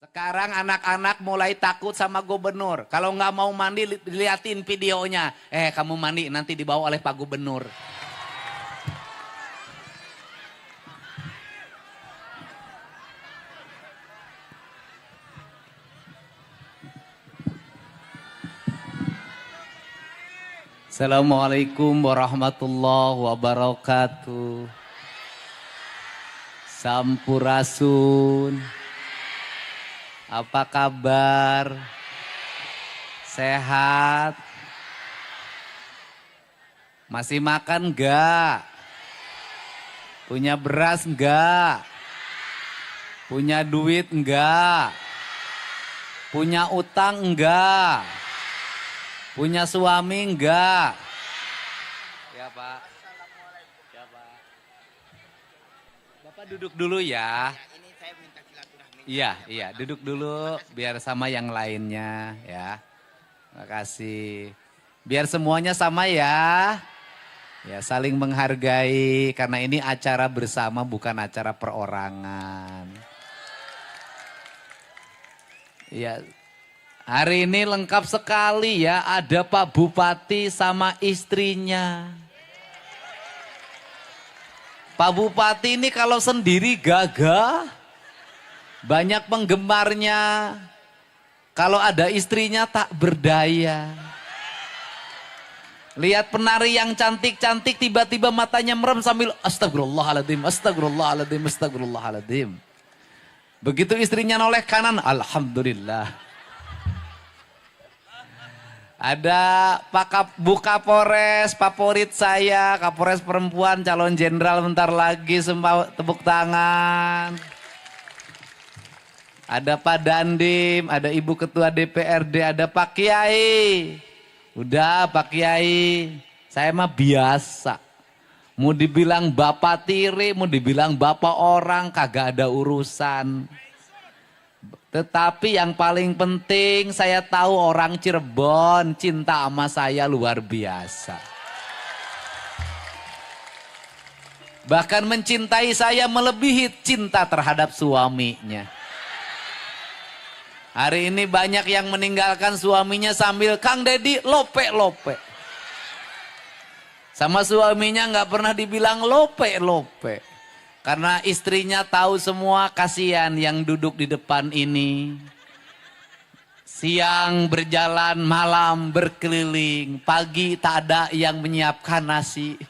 Sekarang anak-anak mulai takut sama gubernur. Kalau nggak mau mandi, diliatin videonya. Kamu mandi nanti dibawa oleh Pak Gubernur. Assalamualaikum warahmatullahi wabarakatuh. Sampurasun. Apa kabar? Sehat? Masih makan enggak? Punya beras enggak? Punya duit enggak? Punya utang enggak? Punya suami enggak? Ya Pak. Ya Pak. Bapak duduk dulu ya. Ini saya minta silaturahmi. Iya, duduk dulu biar sama yang lainnya ya. Terima kasih. Biar semuanya sama ya. Ya, saling menghargai karena ini acara bersama bukan acara perorangan. Ya. Hari ini lengkap sekali ya, ada Pak Bupati sama istrinya. Pak Bupati ini kalau sendiri gagah, banyak penggemarnya. Kalau ada istrinya tak berdaya. Lihat penari yang cantik-cantik tiba-tiba matanya merem sambil astagfirullahaladzim, astagfirullahaladzim, astagfirullahaladzim. Begitu istrinya noleh kanan, alhamdulillah. Ada Bu Kapolres favorit saya, Kapolres perempuan calon jenderal bentar lagi, tepuk tangan. Ada Pak Dandim, ada Ibu Ketua DPRD, ada Pak Kiai. Udah Pak Kiai, saya mah biasa. Mau dibilang bapak tiri, mau dibilang bapak orang, kagak ada urusan. Tetapi yang paling penting saya tahu orang Cirebon cinta sama saya luar biasa. Bahkan mencintai saya melebihi cinta terhadap suaminya. Hari ini banyak yang meninggalkan suaminya sambil Kang Dedi lope-lope. Sama suaminya nggak pernah dibilang lope-lope. Karena istrinya tahu semua, kasihan yang duduk di depan ini. Siang berjalan, malam berkeliling. Pagi tak ada yang menyiapkan nasi.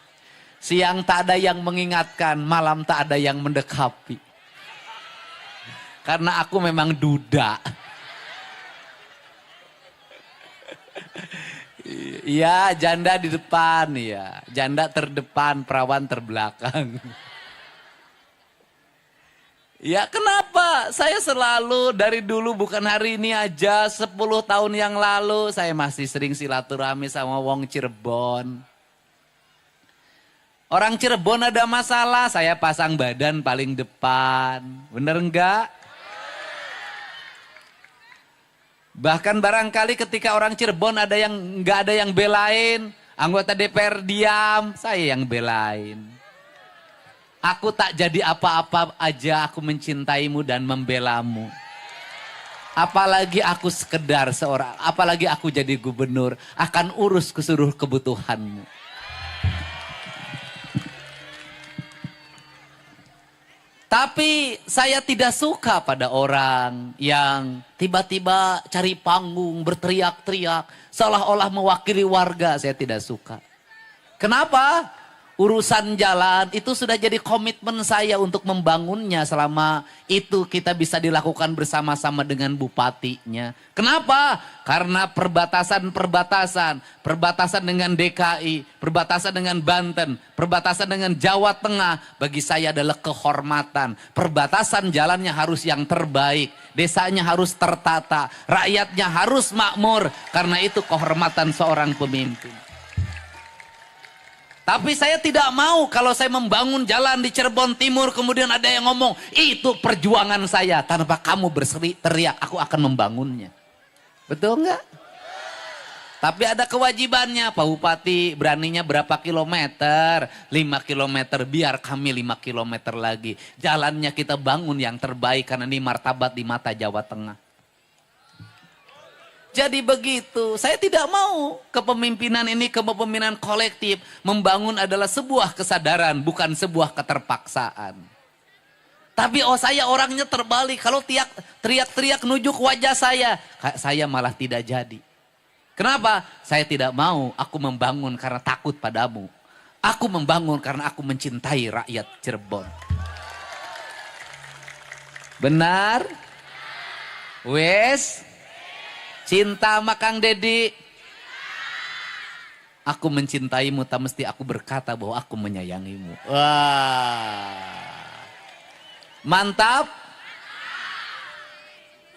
Siang tak ada yang mengingatkan, malam tak ada yang mendekapi. Karena aku memang duda. Iya, janda di depan ya. Janda terdepan, perawan terbelakang. Ya kenapa? Saya selalu dari dulu bukan hari ini aja 10 tahun yang lalu saya masih sering silaturahmi sama wong Cirebon. Orang Cirebon ada masalah, saya pasang badan paling depan. Bener enggak? Bahkan barangkali ketika orang Cirebon ada yang enggak ada yang belain, anggota DPR diam, saya yang belain. Aku tak jadi apa-apa aja, aku mencintaimu dan membelamu. Apalagi aku sekedar seorang, apalagi aku jadi gubernur, akan urus ke seluruh kebutuhanmu. Tapi saya tidak suka pada orang yang tiba-tiba cari panggung, berteriak-teriak, seolah-olah mewakili warga, saya tidak suka. Kenapa? Urusan jalan itu sudah jadi komitmen saya untuk membangunnya selama itu kita bisa dilakukan bersama-sama dengan bupatinya. Kenapa? Karena perbatasan dengan DKI, perbatasan dengan Banten, perbatasan dengan Jawa Tengah bagi saya adalah kehormatan. Perbatasan jalannya harus yang terbaik, desanya harus tertata, rakyatnya harus makmur, karena itu kehormatan seorang pemimpin. Tapi saya tidak mau kalau saya membangun jalan di Cirebon Timur kemudian ada yang ngomong itu perjuangan saya, tanpa kamu teriak aku akan membangunnya. Betul enggak? Tapi ada kewajibannya, Pak Bupati beraninya berapa kilometer? 5 kilometer, biar kami 5 kilometer lagi. Jalannya kita bangun yang terbaik karena ini martabat di mata Jawa Tengah. Jadi begitu, saya tidak mau kepemimpinan ini, kepemimpinan kolektif. Membangun adalah sebuah kesadaran, bukan sebuah keterpaksaan. Tapi saya orangnya terbalik, kalau teriak-teriak nujuk wajah saya malah tidak jadi. Kenapa? Saya tidak mau, aku membangun karena takut padamu. Aku membangun karena aku mencintai rakyat Cirebon. Benar? Wes? Cinta sama Kang Dedi? Aku mencintaimu, tak mesti aku berkata bahwa aku menyayangimu. Wah. Mantap?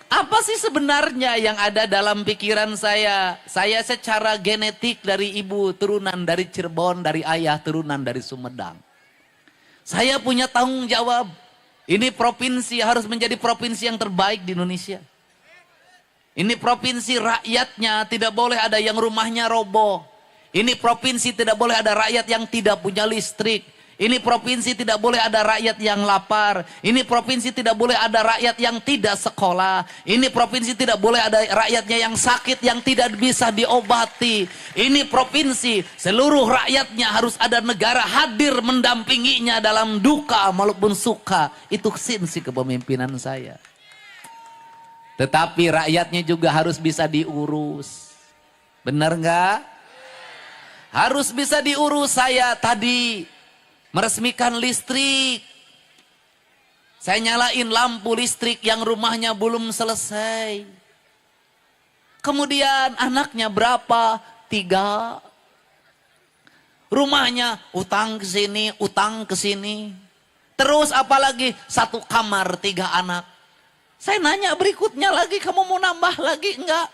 Apa sih sebenarnya yang ada dalam pikiran saya? Saya secara genetik dari ibu turunan dari Cirebon, dari ayah turunan dari Sumedang. Saya punya tanggung jawab. Ini provinsi harus menjadi provinsi yang terbaik di Indonesia. Ini provinsi rakyatnya tidak boleh ada yang rumahnya roboh. Ini provinsi tidak boleh ada rakyat yang tidak punya listrik. Ini provinsi tidak boleh ada rakyat yang lapar. Ini provinsi tidak boleh ada rakyat yang tidak sekolah. Ini provinsi tidak boleh ada rakyatnya yang sakit, yang tidak bisa diobati. Ini provinsi seluruh rakyatnya harus ada negara hadir mendampinginya dalam duka maupun suka. Itu esensi kepemimpinan saya. Tetapi rakyatnya juga harus bisa diurus. Benar nggak? Harus bisa diurus. Saya tadi meresmikan listrik. Saya nyalain lampu listrik yang rumahnya belum selesai. Kemudian anaknya berapa? 3. Rumahnya utang ke sini, utang ke sini. Terus apalagi 1 kamar 3 anak. Saya nanya berikutnya lagi, kamu mau nambah lagi enggak?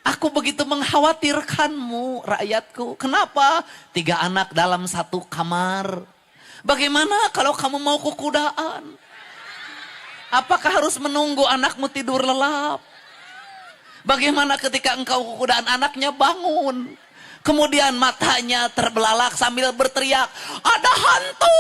Aku begitu mengkhawatirkanmu, rakyatku. Kenapa? 3 anak dalam 1 kamar. Bagaimana kalau kamu mau kukudaan? Apakah harus menunggu anakmu tidur lelap? Bagaimana ketika engkau kukudaan anaknya bangun? Kemudian matanya terbelalak sambil berteriak, ada hantu!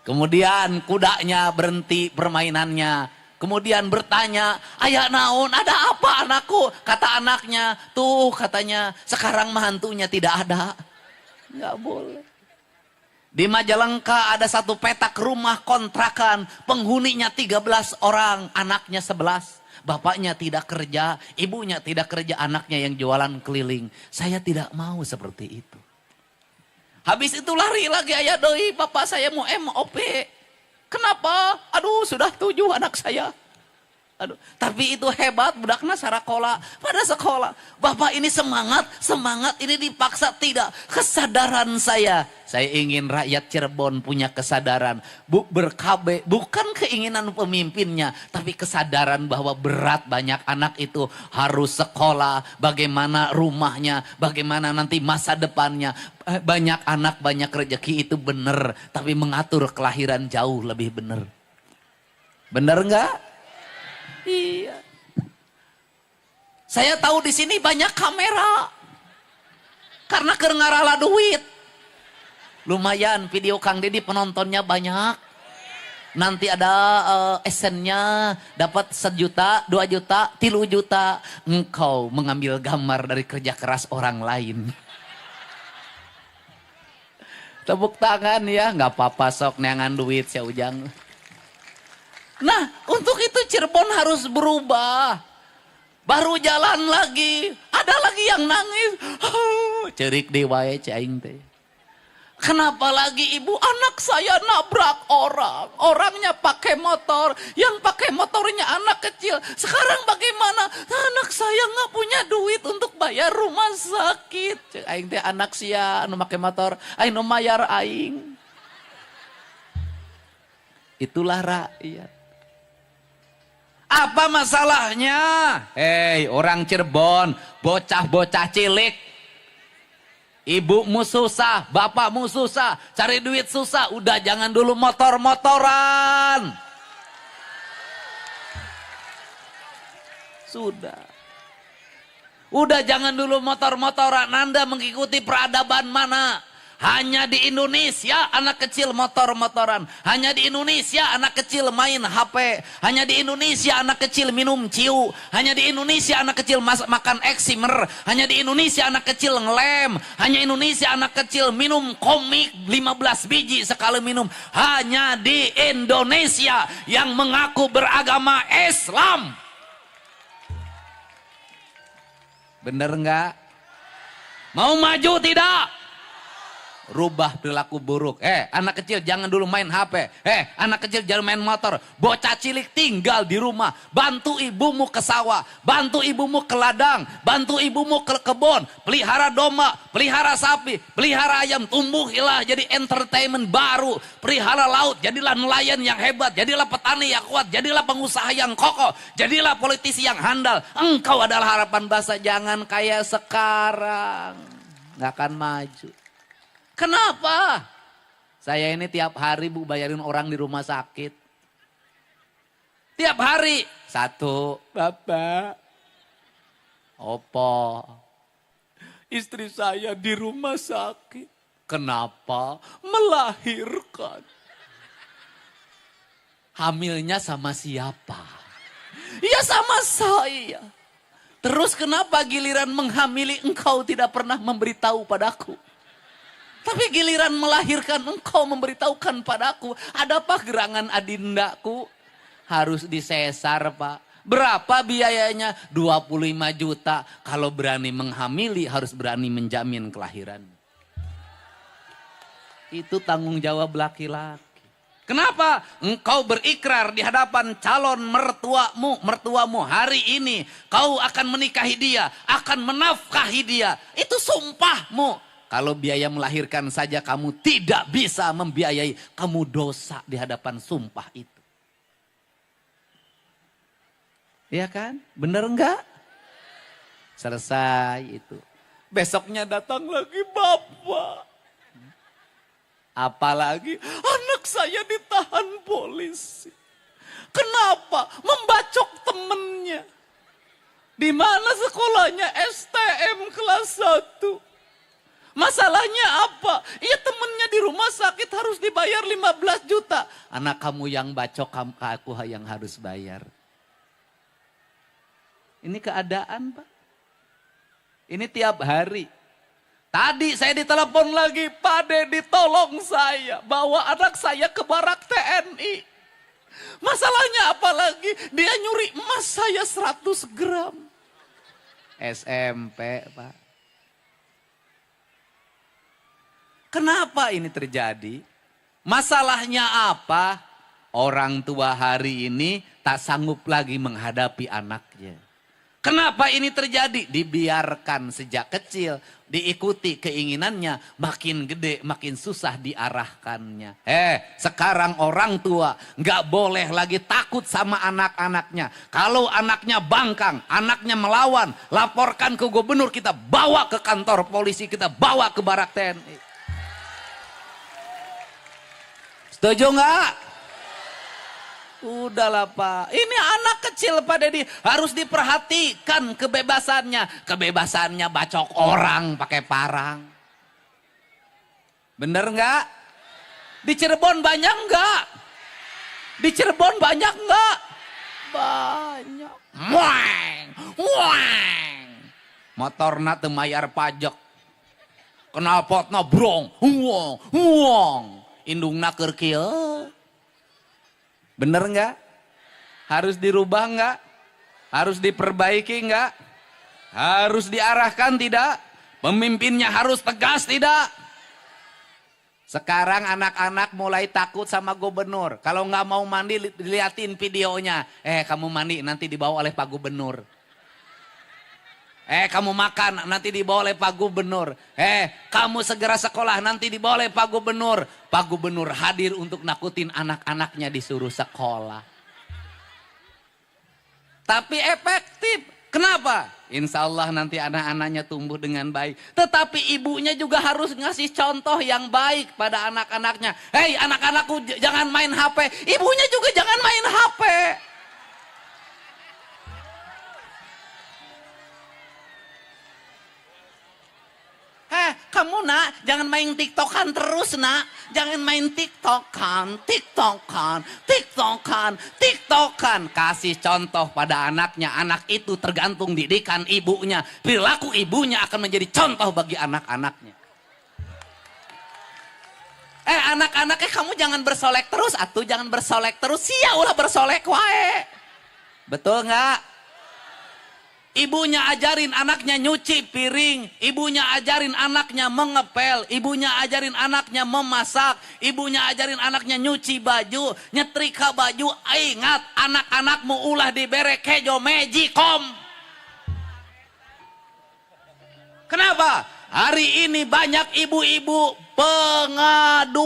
Kemudian kudanya berhenti permainannya. Kemudian bertanya, ayah naon, ada apa anakku? Kata anaknya, tuh katanya sekarang hantunya tidak ada. Nggak boleh. Di Majalengka ada 1 petak rumah kontrakan. Penghuninya 13 orang, anaknya 11. Bapaknya tidak kerja, ibunya tidak kerja, anaknya yang jualan keliling. Saya tidak mau seperti itu. Habis itu lari lagi ayah doi, bapak saya mau MOP. Kenapa? Aduh sudah 7 anak saya. Aduh, tapi itu hebat budakna sarakola. Pada sekolah, bapak ini semangat ini dipaksa tidak. Kesadaran saya ingin rakyat Cirebon punya kesadaran. Bukan keinginan pemimpinnya, tapi kesadaran bahwa berat banyak anak itu harus sekolah. Bagaimana rumahnya, bagaimana nanti masa depannya. Banyak anak, banyak rezeki itu benar. Tapi mengatur kelahiran jauh lebih benar. Benar enggak? Iya. Saya tahu di sini banyak kamera. Karena kerengarala duit. Lumayan video Kang Dedi penontonnya banyak. Nanti ada esennya dapat 1 juta, 2 juta, 3 juta. Engkau mengambil gambar dari kerja keras orang lain. Tepuk tangan ya, nggak apa-apa sok neangan duit saya ujang. Nah, untuk itu Cirebon harus berubah. Baru jalan lagi, ada lagi yang nangis. Cerik di wae cing teh. Kenapa lagi ibu? Anak saya nabrak orang. Orangnya pakai motor, yang pakai motornya anak kecil. Sekarang bagaimana? Anak saya nggak punya duit untuk bayar rumah sakit. Aing teh anak sia anu pakai motor, aing nu mayar aing. Itulah rakyat. Apa masalahnya? Hei orang Cirebon, bocah-bocah cilik. Ibumu susah, bapakmu susah, cari duit susah. Udah jangan dulu motor-motoran. Sudah. Udah jangan dulu motor-motoran. Anda mengikuti peradaban mana? Hanya di Indonesia anak kecil motor-motoran. Hanya di Indonesia anak kecil main HP. Hanya di Indonesia anak kecil minum ciu. Hanya di Indonesia anak kecil makan eksimer. Hanya di Indonesia anak kecil ngelem. Hanya Indonesia anak kecil minum komik 15 biji sekali minum. Hanya di Indonesia yang mengaku beragama Islam. Bener nggak? Mau maju tidak? Rubah perilaku buruk. Anak kecil jangan dulu main HP. Anak kecil jangan main motor. Bocah cilik tinggal di rumah. Bantu ibumu ke sawah. Bantu ibumu ke ladang. Bantu ibumu ke kebun. Pelihara domba. Pelihara sapi. Pelihara ayam. Tumbuhilah jadi entertainment baru. Pelihara laut. Jadilah nelayan yang hebat. Jadilah petani yang kuat. Jadilah pengusaha yang kokoh. Jadilah politisi yang handal. Engkau adalah harapan bangsa. Jangan kayak sekarang. Nggak akan maju. Kenapa? Saya ini tiap hari Bu bayarin orang di rumah sakit. Tiap hari. Satu. Bapak. Opo. Istri saya di rumah sakit. Kenapa? Melahirkan. Hamilnya sama siapa? Ya sama saya. Terus kenapa giliran menghamili engkau tidak pernah memberitahu padaku? Tapi giliran melahirkan engkau memberitahukan padaku. Adapah gerangan adindaku? Harus disesar Pak. Berapa biayanya? 25 juta. Kalau berani menghamili harus berani menjamin kelahiran. Itu tanggung jawab laki-laki. Kenapa? Engkau berikrar di hadapan calon mertuamu hari ini. Kau akan menikahi dia, akan menafkahi dia. Itu sumpahmu. Kalau biaya melahirkan saja kamu tidak bisa membiayai, kamu dosa di hadapan sumpah itu. Iya kan? Bener enggak? Selesai itu. Besoknya datang lagi bapak. Apalagi anak saya ditahan polisi. Kenapa? Membacok temennya. Di mana sekolahnya? STM kelas 1. Masalahnya apa? Iya temennya di rumah sakit harus dibayar 15 juta. Anak kamu yang bacok, aku yang harus bayar. Ini keadaan Pak. Ini tiap hari. Tadi saya ditelepon lagi, Pak Dedi tolong saya. Bawa anak saya ke barak TNI. Masalahnya apa lagi? Dia nyuri emas saya 100 gram. SMP Pak. Kenapa ini terjadi? Masalahnya apa? Orang tua hari ini tak sanggup lagi menghadapi anaknya. Kenapa ini terjadi? Dibiarkan sejak kecil, diikuti keinginannya, makin gede makin susah diarahkannya. Sekarang orang tua nggak boleh lagi takut sama anak-anaknya. Kalau anaknya bangkang, anaknya melawan, laporkan ke gubernur, kita bawa ke kantor polisi, kita bawa ke barak TNI. Setuju nggak? Udahlah Pak. Ini anak kecil Pak Dedi. Harus diperhatikan kebebasannya. Kebebasannya bacok orang pakai parang. Bener nggak? Di Cirebon banyak nggak? Di Cirebon banyak nggak? Banyak. Muang, muang. Motorna teu mayar pajak. Knalpotna brong, huang, huang. Indungna keur kieu. Bener nggak? Harus dirubah nggak? Harus diperbaiki nggak? Harus diarahkan tidak? Pemimpinnya harus tegas tidak? Sekarang anak-anak mulai takut sama gubernur. Kalau nggak mau mandi diliatin videonya. Kamu mandi nanti dibawa oleh Pak Gubernur. Kamu makan nanti dibawa oleh Pak Gubernur. Kamu segera sekolah nanti dibawa oleh Pak Gubernur. Pak Gubernur hadir untuk nakutin anak-anaknya disuruh sekolah. Tapi efektif. Kenapa? Insya Allah nanti anak-anaknya tumbuh dengan baik. Tetapi ibunya juga harus ngasih contoh yang baik pada anak-anaknya. Hei anak-anakku jangan main HP. Ibunya juga jangan main HP. Kamu nak, jangan main tiktokan terus nak. Jangan main tiktokan. Kasih contoh pada anaknya. Anak itu tergantung didikan ibunya. Perilaku ibunya akan menjadi contoh bagi anak-anaknya. Anak-anaknya kamu jangan bersolek terus. Atuh jangan bersolek terus. Sia ulah bersolek wae. Betul nggak? Ibunya ajarin anaknya nyuci piring, ibunya ajarin anaknya mengepel, ibunya ajarin anaknya memasak, ibunya ajarin anaknya nyuci baju, nyetrika baju. Ingat, anak-anakmu ulah dibere kejo mejikom. Kenapa? Hari ini banyak ibu-ibu pengadulan,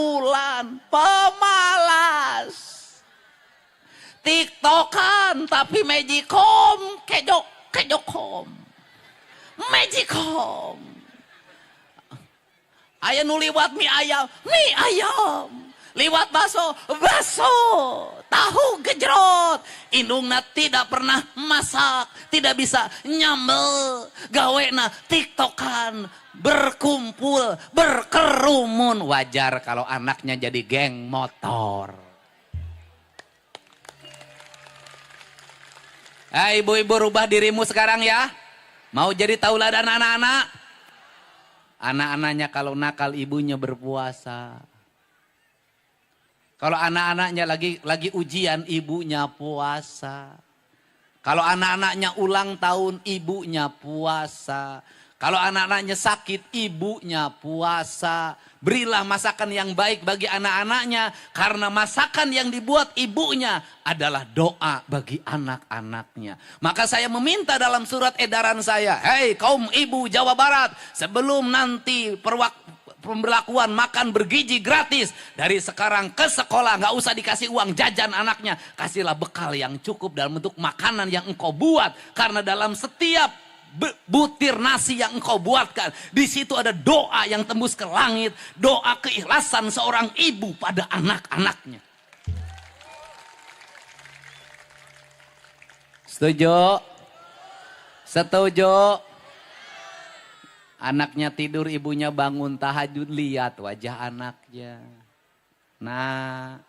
pemalas. Tiktokan tapi mejikom, kejokom, mejikom. Aya nu liwat mie ayam. Liwat baso, tahu gejrot. Indungna tidak pernah masak, tidak bisa nyambel. Gawena tiktokan, berkumpul, berkerumun. Wajar kalau anaknya jadi geng motor. Ibu-ibu rubah dirimu sekarang ya. Mau jadi tauladan anak-anak? Anak-anaknya kalau nakal ibunya berpuasa. Kalau anak-anaknya lagi ujian ibunya puasa. Kalau anak-anaknya ulang tahun ibunya puasa. Kalau anak-anaknya sakit ibunya puasa. Berilah masakan yang baik bagi anak-anaknya. Karena masakan yang dibuat ibunya adalah doa bagi anak-anaknya. Maka saya meminta dalam surat edaran saya. Hei kaum ibu Jawa Barat. Sebelum nanti pemberlakuan makan bergizi gratis. Dari sekarang ke sekolah gak usah dikasih uang jajan anaknya. Kasihlah bekal yang cukup dalam bentuk makanan yang engkau buat. Karena dalam setiap butir nasi yang engkau buatkan, di situ ada doa yang tembus ke langit, doa keikhlasan seorang ibu pada anak-anaknya. Setuju? Setuju? Anaknya tidur, ibunya bangun tahajud, lihat wajah anaknya. Nah,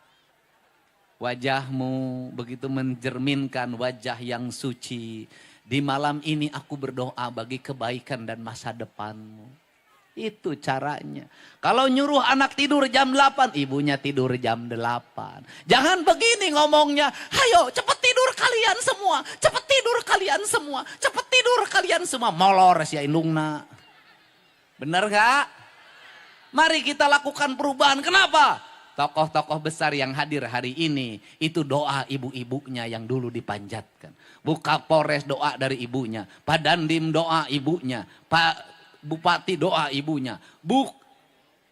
wajahmu begitu mencerminkan wajah yang suci. Di malam ini aku berdoa bagi kebaikan dan masa depanmu. Itu caranya. Kalau nyuruh anak tidur jam 8, ibunya tidur jam 8. Jangan begini ngomongnya. Hayo cepet tidur kalian semua. Cepet tidur kalian semua. Cepet tidur kalian semua. Molor si indungna. Benar gak? Mari kita lakukan perubahan. Kenapa? Tokoh-tokoh besar yang hadir hari ini. Itu doa ibu-ibunya yang dulu dipanjatkan. Buka Polres doa dari ibunya. Pak Dandim doa ibunya. Pak Bupati doa ibunya.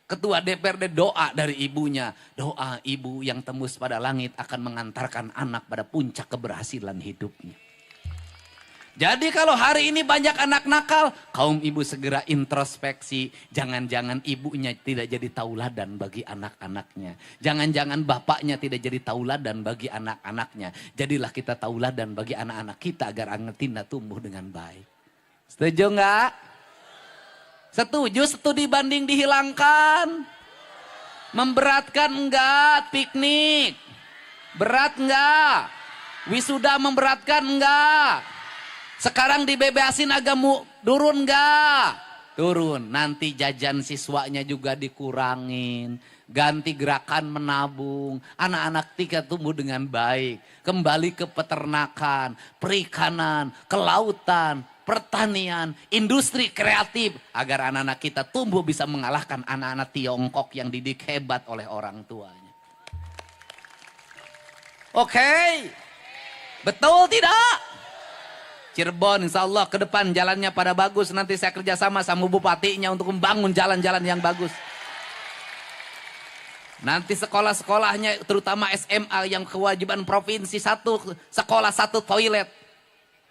Ketua DPRD doa dari ibunya. Doa ibu yang tembus pada langit akan mengantarkan anak pada puncak keberhasilan hidupnya. Jadi kalau hari ini banyak anak nakal, kaum ibu segera introspeksi. Jangan-jangan ibunya tidak jadi tauladan bagi anak-anaknya. Jangan-jangan bapaknya tidak jadi tauladan bagi anak-anaknya. Jadilah kita tauladan bagi anak-anak kita agar anak kita tumbuh dengan baik. Setuju nggak? Setuju studi banding dihilangkan? Memberatkan enggak piknik? Berat enggak? Wisuda memberatkan enggak? Sekarang dibebasin agak turun nggak? Turun. Nanti jajan siswanya juga dikurangin. Ganti gerakan menabung. Anak-anak kita tumbuh dengan baik. Kembali ke peternakan, perikanan, kelautan, pertanian, industri kreatif. Agar anak-anak kita tumbuh bisa mengalahkan anak-anak Tiongkok yang didik hebat oleh orang tuanya. Oke. Betul tidak? Cirebon insya Allah ke depan jalannya pada bagus. Nanti saya kerjasama sama bupatinya untuk membangun jalan-jalan yang bagus. Nanti sekolah-sekolahnya terutama SMA yang kewajiban provinsi satu sekolah satu toilet.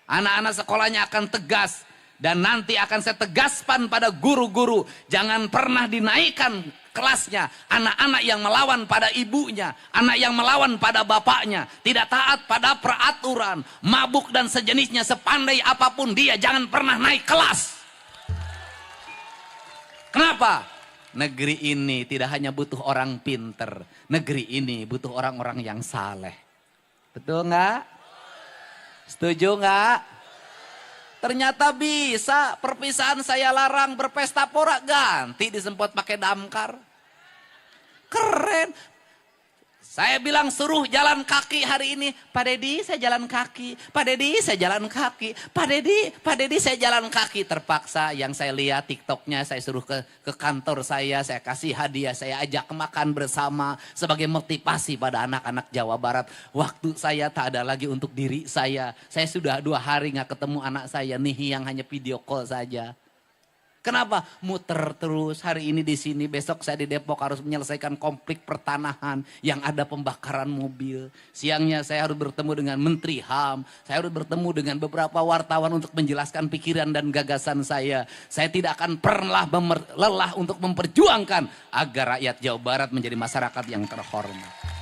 Anak-anak sekolahnya akan tegas. Dan nanti akan saya tegaskan pada guru-guru. Jangan pernah dinaikkan kelasnya. Anak-anak yang melawan pada ibunya. Anak yang melawan pada bapaknya. Tidak taat pada peraturan. Mabuk dan sejenisnya sepandai apapun dia. Jangan pernah naik kelas. Kenapa? negeri ini tidak hanya butuh orang pinter. Negeri ini butuh orang-orang yang saleh. Betul nggak? Setuju nggak? Ternyata bisa. Perpisahan saya larang berpesta pora, ganti disemprot pakai damkar. Keren. Saya bilang suruh jalan kaki hari ini. Pak Deddy saya jalan kaki. Pak Deddy saya jalan kaki. Pak Deddy saya jalan kaki. Terpaksa yang saya lihat TikToknya saya suruh ke kantor saya kasih hadiah. Saya ajak makan bersama sebagai motivasi pada anak-anak Jawa Barat. Waktu saya tak ada lagi untuk diri saya. Saya sudah 2 hari gak ketemu anak saya nih yang hanya video call saja. Kenapa? Muter terus hari ini di sini, besok saya di Depok harus menyelesaikan konflik pertanahan yang ada pembakaran mobil. Siangnya saya harus bertemu dengan Menteri HAM, saya harus bertemu dengan beberapa wartawan untuk menjelaskan pikiran dan gagasan saya. Saya tidak akan pernah lelah untuk memperjuangkan agar rakyat Jawa Barat menjadi masyarakat yang terhormat.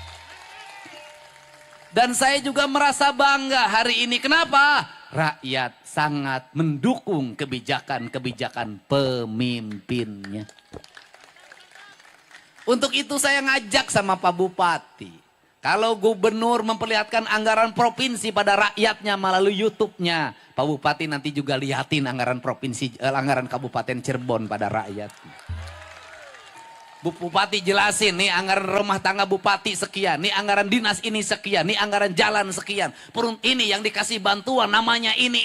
Dan saya juga merasa bangga hari ini. Kenapa? Rakyat sangat mendukung kebijakan-kebijakan pemimpinnya. Untuk itu saya ngajak sama Pak Bupati. Kalau gubernur memperlihatkan anggaran provinsi pada rakyatnya melalui YouTube-nya, Pak Bupati nanti juga lihatin anggaran anggaran Kabupaten Cirebon pada rakyatnya. Bupati jelasin, nih anggaran rumah tangga bupati sekian, nih anggaran dinas ini sekian, nih anggaran jalan sekian. Ini yang dikasih bantuan namanya ini.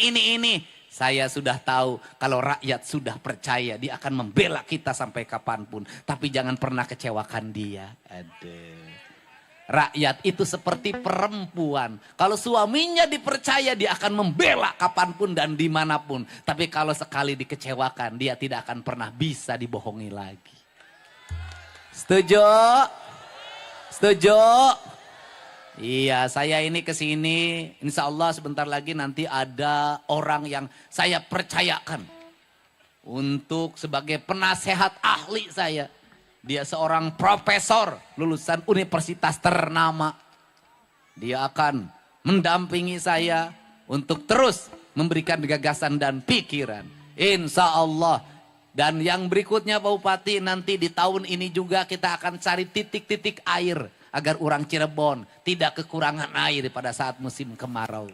Saya sudah tahu kalau rakyat sudah percaya dia akan membela kita sampai kapanpun. Tapi jangan pernah kecewakan dia. Aduh. Rakyat itu seperti perempuan. Kalau suaminya dipercaya dia akan membela kapanpun dan dimanapun. Tapi kalau sekali dikecewakan dia tidak akan pernah bisa dibohongi lagi. Setuju? Setuju? Iya, saya ini kesini, insya Allah sebentar lagi nanti ada orang yang saya percayakan untuk sebagai penasehat ahli saya. Dia seorang profesor lulusan universitas ternama. Dia akan mendampingi saya untuk terus memberikan gagasan dan pikiran. Insya Allah. Dan yang berikutnya Pak Bupati, nanti di tahun ini juga kita akan cari titik-titik air agar orang Cirebon tidak kekurangan air pada saat musim kemarau.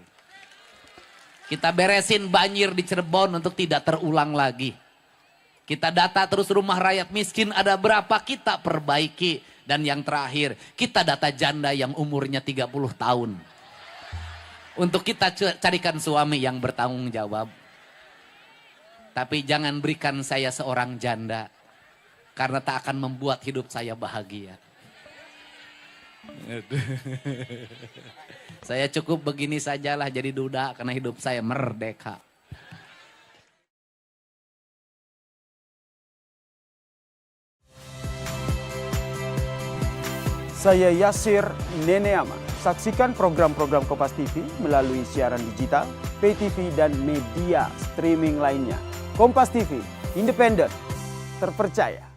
Kita beresin banjir di Cirebon untuk tidak terulang lagi. Kita data terus rumah rakyat miskin ada berapa kita perbaiki. Dan yang terakhir, kita data janda yang umurnya 30 tahun. Untuk kita carikan suami yang bertanggung jawab. Tapi jangan berikan saya seorang janda. Karena tak akan membuat hidup saya bahagia. Saya cukup begini sajalah jadi duda karena hidup saya merdeka. Saya Yasir Neneama. Saksikan program-program Kompas TV melalui siaran digital, pay TV, dan media streaming lainnya. Kompas TV, independen, terpercaya.